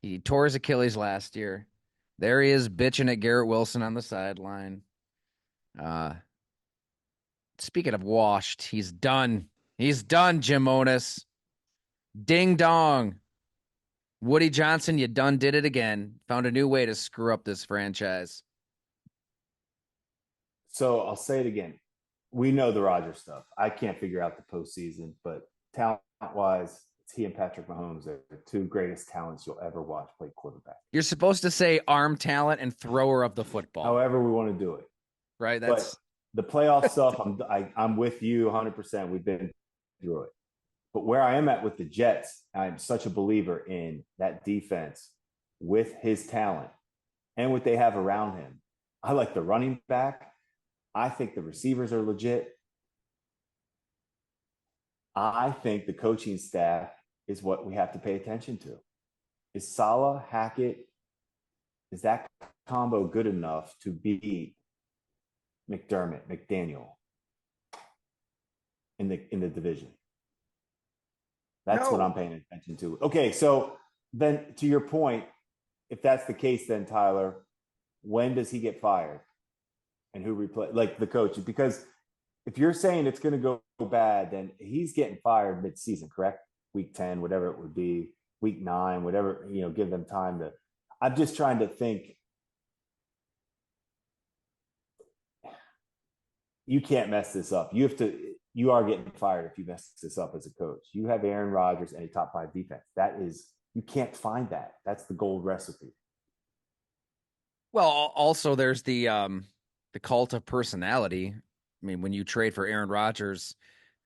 He tore his Achilles last year. There he is bitching at Garrett Wilson on the sideline. Uh Speaking of washed, he's done. He's done, Jim Onis. Ding dong. Woody Johnson, you done did it again. Found a new way to screw up this franchise. So I'll say it again. We know the Rodgers stuff. I can't figure out the postseason, but talent wise, it's he and Patrick Mahomes are the two greatest talents you'll ever watch play quarterback. You're supposed to say arm talent and thrower of the football, However, we want to do it. right? But That's the playoff stuff, I'm with you 100%. We've been through it. But where I am at with the Jets, I'm such a believer in that defense with his talent and what they have around him. I like the running back. I think the receivers are legit. I think the coaching staff is what we have to pay attention to. Is Saleh, Hackett, is that combo good enough to beat McDaniel in the division? That's what I'm No. paying attention to. Okay, so then to your point, if that's the case, then Tyler, when does he get fired, and who replace like the coach? Because if you're saying it's going to go bad, then he's getting fired mid-season, correct? Week 10, whatever it would be, week 9, whatever, give them time to. I'm just trying to think. You can't mess this up. You are getting fired if you mess this up as a coach. You have Aaron Rodgers and a top 5 defense. You can't find that. That's the gold recipe. Well, also there's the cult of personality. I mean, when you trade for Aaron Rodgers,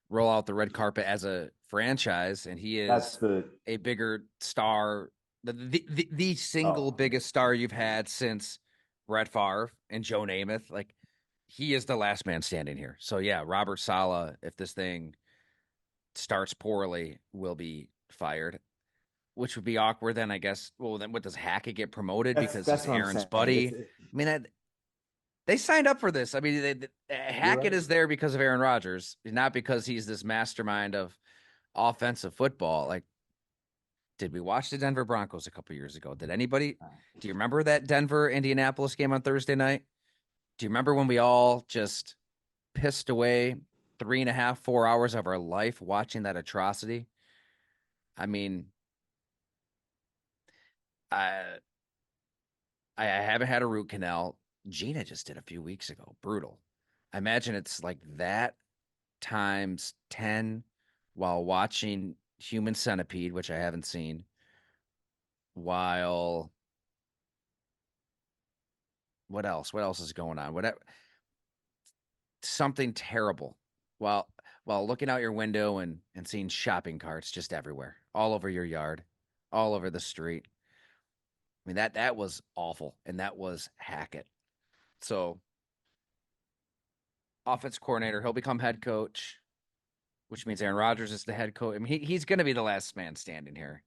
roll out the red carpet as a franchise, and he That's is the a bigger star, the single oh biggest star you've had since Brett Favre and Joe Namath. Like, he is the last man standing here. So yeah, Robert Saleh, if this thing starts poorly, will be fired, which would be awkward. Then I guess. Well, then what, does Hackett get promoted because he's that's what I'm Aaron's saying. buddy? I mean, they signed up for this. I mean, You're Hackett right. is there because of Aaron Rodgers, not because he's this mastermind of offensive football. Like, did we watch the Denver Broncos a couple years ago? Did anybody? Do you remember that Denver Indianapolis game on Thursday night? Do you remember when we all just pissed away 3.5, 4 hours of our life watching that atrocity? I mean, I I haven't had a root canal. Gina just did a few weeks ago. Brutal. I imagine it's like that times 10 while watching Human Centipede, which I haven't seen, while what else? What else is going on? Whatever, something terrible. While while looking out your window and seeing shopping carts just everywhere, all over your yard, all over the street. I mean, that was awful, and that was Hackett. So, offense coordinator, he'll become head coach, which means Aaron Rodgers is the head coach. I mean, he's going to be the last man standing here.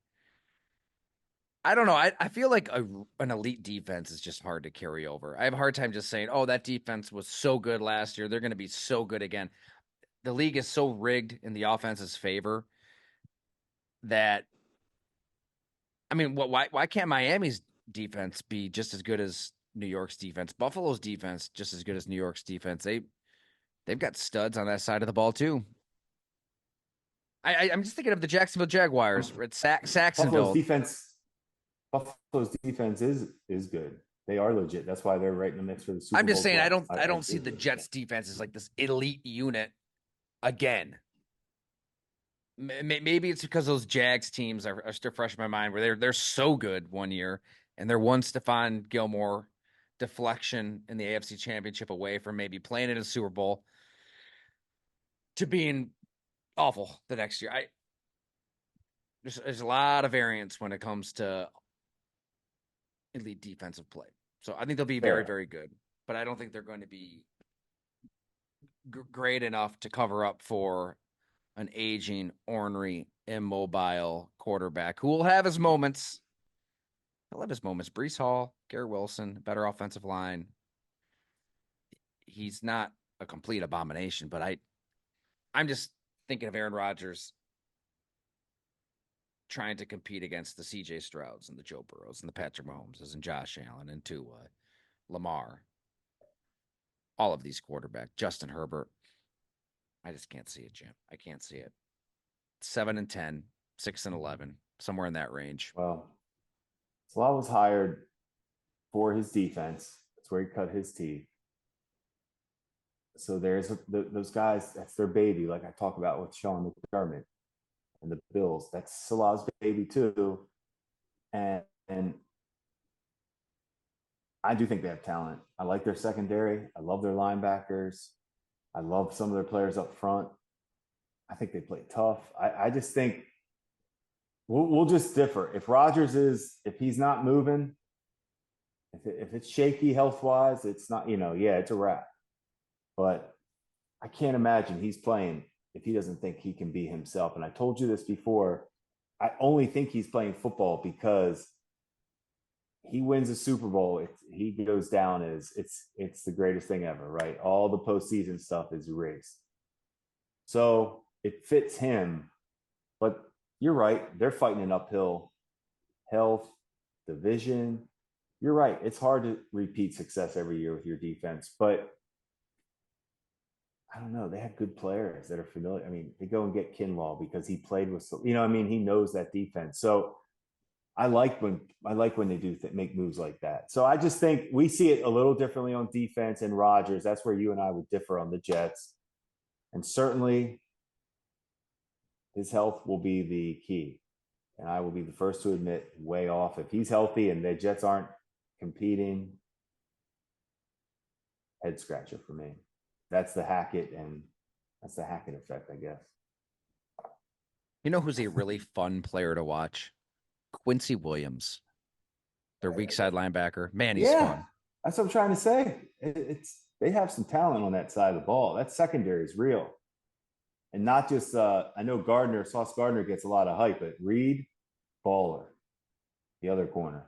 I don't know. I feel like an elite defense is just hard to carry over. I have a hard time just saying, oh, that defense was so good last year. They're going to be so good again. The league is so rigged in the offense's favor that, I mean, why can't Miami's defense be just as good as New York's defense? Buffalo's defense just as good as New York's defense. They've got studs on that side of the ball too. I'm just thinking of the Jacksonville Jaguars at Buffalo's Saxonville. defense. Buffalo's defense is good. They are legit. That's why they're right in the mix for the Super I'm Bowl just as saying, I well. don't I don't see the Jets defense as like this elite unit again. Maybe it's because those Jags teams are still fresh in my mind, where they're so good one year, and they're one Stephon Gilmore deflection in the AFC Championship away from maybe playing in a Super Bowl to being awful the next year. There's a lot of variance when it comes to elite defensive play. So I think they'll be very, Fair. very good, but I don't think they're going to be great enough to cover up for an aging, ornery, immobile quarterback who will have his moments. He'll have his moments. Brees Hall, Garrett Wilson, better offensive line. He's not a complete abomination, but I'm just thinking of Aaron Rodgers trying to compete against the CJ Strouds and the Joe Burrows and the Patrick Mahomes and Josh Allen and Tua, Lamar, all of these quarterbacks, Justin Herbert. I just can't see it, Jim. I can't see it. 7-10, 6-11, somewhere in that range. Well, Salah was hired for his defense. That's where he cut his teeth. So there's those guys. That's their baby. Like I talk about with Sean McDermott and the Bills. That's Salah's baby too. And I do think they have talent. I like their secondary. I love their linebackers. I love some of their players up front. I think they play tough. I just think we'll just differ. If he's not moving, if it's shaky health wise, it's not, it's a wrap. But I can't imagine he's playing if he doesn't think he can be himself. And I told you this before. I only think he's playing football because he wins a Super Bowl, he goes down as it's the greatest thing ever, right? All the postseason stuff is erased. So it fits him, but you're right. They're fighting an uphill health, division. You're right. It's hard to repeat success every year with your defense, but I don't know. They have good players that are familiar. I mean, they go and get Kinlaw because he played with, I mean, he knows that defense. So I like when they do make moves like that. So I just think we see it a little differently on defense and Rodgers. That's where you and I would differ on the Jets, and certainly his health will be the key. And I will be the first to admit, way off. If he's healthy and the Jets aren't competing, head scratcher for me. That's the Hackett effect, I guess. You know who's a really fun player to watch? Quincy Williams, their weak side linebacker. Man, he's Yeah, fun. that's what I'm trying to say. It's they have some talent on that side of the ball. That secondary is real, and not just. I know Sauce Gardner gets a lot of hype, but Reed, baller, the other corner.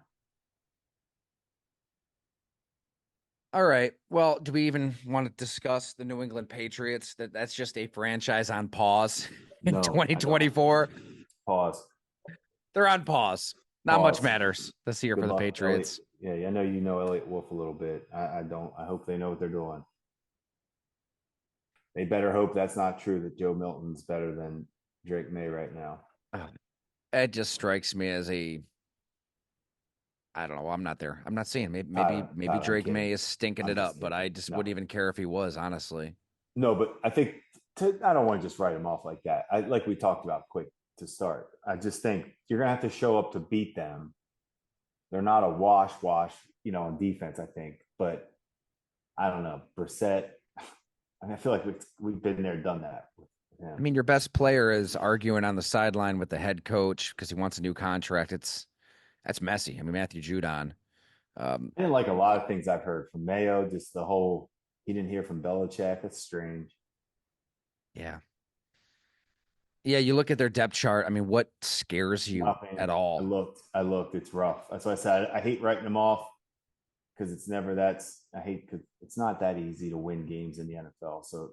All right. Well, do we even want to discuss the New England Patriots? That's just a franchise on pause in No, I don't. 2024. Pause. They're on pause. Not much Pause. matters this year Good for the luck, Elliot. Patriots. Yeah, I know you know Elliot Wolf a little bit. I don't. I hope they know what they're doing. They better hope that's not true. That Joe Milton's better than Drake May right now. It just strikes me as I don't know. I'm not there. I'm not seeing. Maybe I'm Drake kidding. May is stinking I'm it just up, but kidding. I just No, wouldn't even care if he was, honestly. no, but I think I don't want to just write him off like that. Like we talked about quick to start. I just think you're gonna have to show up to beat them. They're not a wash, on defense. I think, but I don't know. Brissett. I mean, I feel like we've been there, done that with I him. mean, your best player is arguing on the sideline with the head coach because he wants a new contract. That's messy. I mean, Matthew Judon. I didn't like a lot of things I've heard from Mayo. Just the whole he didn't hear from Belichick. That's strange. Yeah. Yeah, you look at their depth chart. I mean, what scares you Nothing. at I all? looked. I looked. It's rough. That's why I said I hate writing them off because it's never that's. I hate because it's not that easy to win games in the NFL. So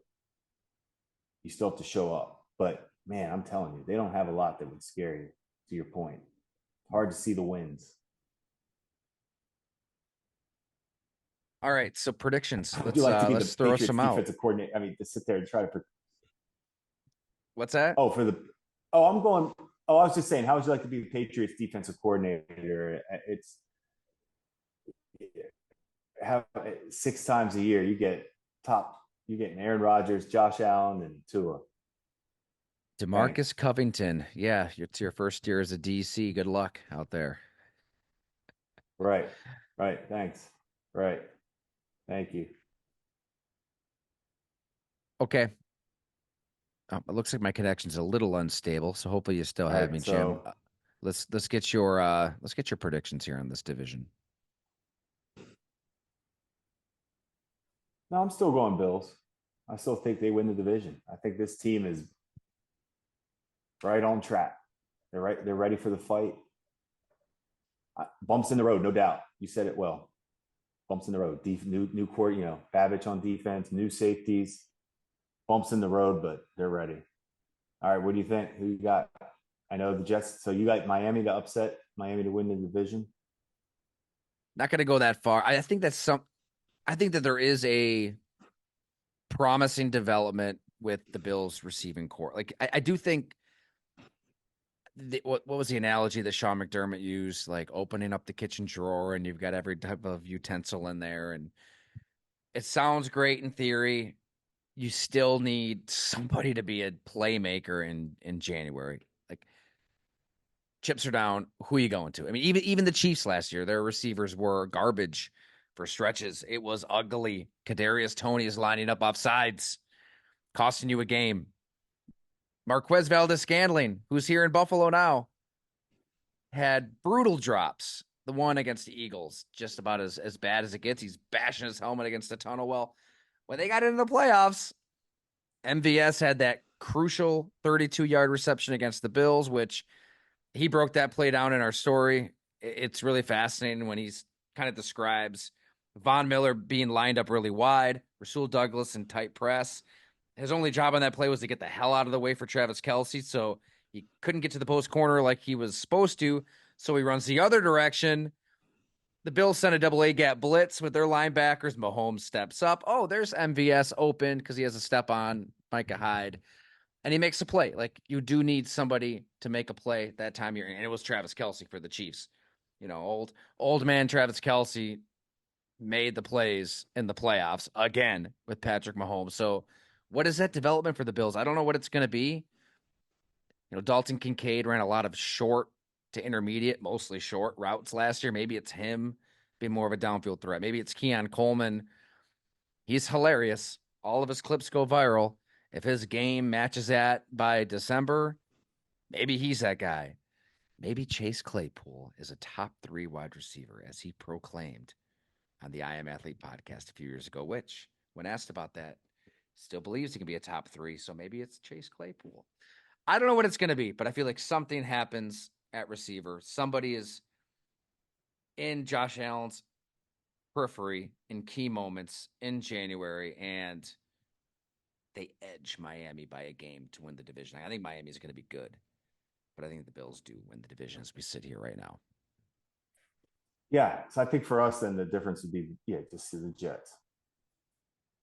you still have to show up. But man, I'm telling you, they don't have a lot that would scare you. To your point, hard to see the wins. All right, so predictions. Would you like to be the Let's throw Patriots some out. defensive coordinator? I mean, to sit there and try to. What's that? Oh, for the. Oh, I'm going. Oh, I was just saying, how would you like to be the Patriots defensive coordinator? It's have 6 times a year you get top. You get Aaron Rodgers, Josh Allen, and Tua. Bang. DeMarcus Covington. Yeah, it's your first year as a DC. Good luck out there. Right. Right. Thanks. Right. Thank you. Okay. It looks like my connection's a little unstable, so hopefully you still All have right. me, Jim. So Let's get your predictions here on this division. no, I'm still going Bills. I still think they win the division. I think this team is right on track. They're right. They're ready for the fight. Bumps in the road, no doubt. You said it well. Bumps in the road. New court. Babbage on defense. New safeties. Bumps in the road, but they're ready. All right. What do you think? Who you got? I know the Jets. So you got Miami to upset Miami to win the division. Not going to go that far. I think that there is a promising development with the Bills receiving core. Like I do think what was the analogy that Sean McDermott used? Like opening up the kitchen drawer and you've got every type of utensil in there, and it sounds great in theory. You still need somebody to be a playmaker in January. Like chips are down. Who are you going to? I mean, even the Chiefs last year, their receivers were garbage for stretches. It was ugly. Kadarius Toney is lining up off sides, costing you a game. Marquez Valdez-Scantling, who's here in Buffalo now, had brutal drops. The one against the Eagles, just about as bad as it gets. He's bashing his helmet against the tunnel. Well, when they got into the playoffs, MVS had that crucial 32-yard reception against the Bills, which he broke that play down in our story. It's really fascinating when he's kind of describes Von Miller being lined up really wide, Rasul Douglas in tight press. His only job on that play was to get the hell out of the way for Travis Kelce, so he couldn't get to the post corner like he was supposed to. So he runs the other direction. The Bills send a double A gap blitz with their linebackers. Mahomes steps up. Oh, there's MVS open because he has a step on Micah Hyde, and he makes a play. Like, you do need somebody to make a play that time you're in. And it was Travis Kelce for the Chiefs. Old man Travis Kelce made the plays in the playoffs again with Patrick Mahomes. So what is that development for the Bills? I don't know what it's going to be. Dalton Kincaid ran a lot of short to intermediate, mostly short routes last year. Maybe it's him being more of a downfield threat. Maybe it's Keon Coleman. He's hilarious. All of his clips go viral. If his game matches that by December, maybe he's that guy. Maybe Chase Claypool is a top 3 wide receiver, as he proclaimed on the I Am Athlete podcast a few years ago, which, when asked about that, still believes he can be a top 3. So maybe it's Chase Claypool. I don't know what it's going to be, but I feel like something happens at receiver. Somebody is in Josh Allen's periphery in key moments in January, and they edge Miami by a game to win the division. I think Miami is going to be good, but I think the Bills do win the division as we sit here right now. Yeah. So I think for us, then the difference would be, just the Jets,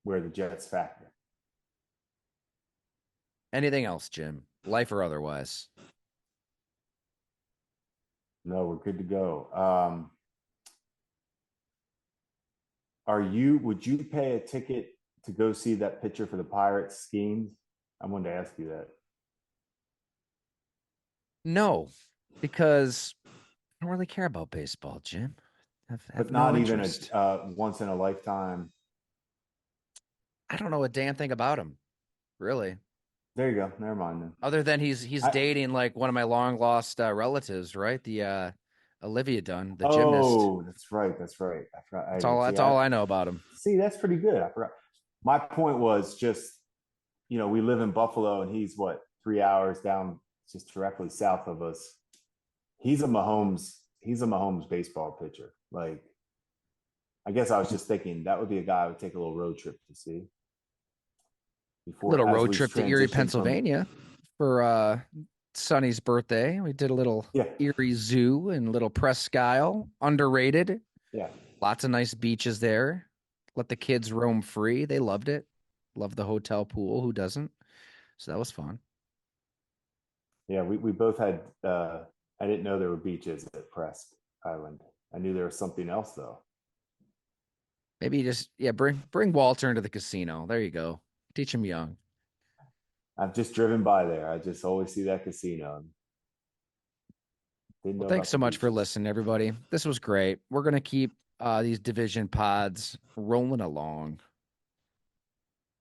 where the Jets factor. Anything else, Jim? Life or otherwise? No, we're good to go. Would you pay a ticket to go see that pitcher for the Pirates schemes? I wanted to ask you that. No, because I don't really care about baseball, Jim. But No not even interest. a once in a lifetime. I don't know a damn thing about him, really. There you go. Never mind then. Other than he's dating like one of my long lost relatives, right? The Olivia Dunn, the gymnast. That's right. That's right. I forgot. That's all I know about him. See, that's pretty good. I forgot. My point was just, we live in Buffalo, and he's 3 hours down, just directly south of us. He's a Mahomes baseball pitcher. Like, I guess I was just thinking that would be a guy I would take a little road trip to see. Little road trip to Erie, Pennsylvania for Sonny's birthday. We did a little Erie Zoo and little Presque Isle. Underrated. Yeah. Lots of nice beaches there. Let the kids roam free. They loved it. Loved the hotel pool. Who doesn't? So that was fun. Yeah, we both had I didn't know there were beaches at Presque Island. I knew there was something else though. Maybe just bring Walter into the casino. There you go. Teach him young. I've just driven by there. I just always see that casino. Well, thanks so much for listening, everybody. This was great. We're going to keep these division pods rolling along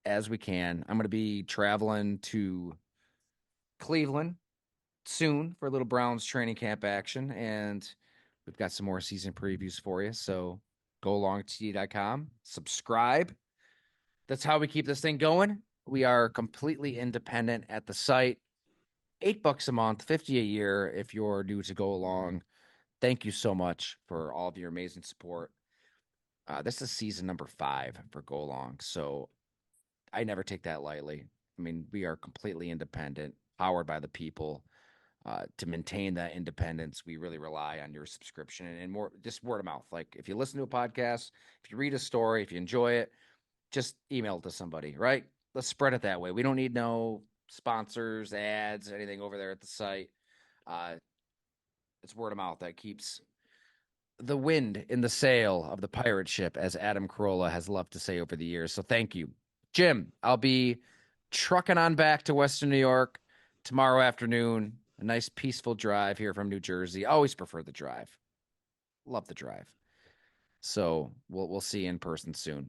as we can. I'm going to be traveling to Cleveland soon for a little Browns training camp action, and we've got some more season previews for you. So go alongtd.com, subscribe. That's how we keep this thing going. We are completely independent at the site. $8 a month, $50 a year if you're new to Go Along. Thank you so much for all of your amazing support. This is season number 5 for Go Along, so I never take that lightly. I mean, we are completely independent, powered by the people. To maintain that independence, we really rely on your subscription and more just word of mouth. Like, if you listen to a podcast, if you read a story, if you enjoy it, just email it to somebody, right? Let's spread it that way. We don't need no sponsors, ads, anything over there at the site. It's word of mouth that keeps the wind in the sail of the pirate ship, as Adam Carolla has loved to say over the years. So thank you. Jim, I'll be trucking on back to Western New York tomorrow afternoon. A nice peaceful drive here from New Jersey. Always prefer the drive. Love the drive. So we'll see you in person soon.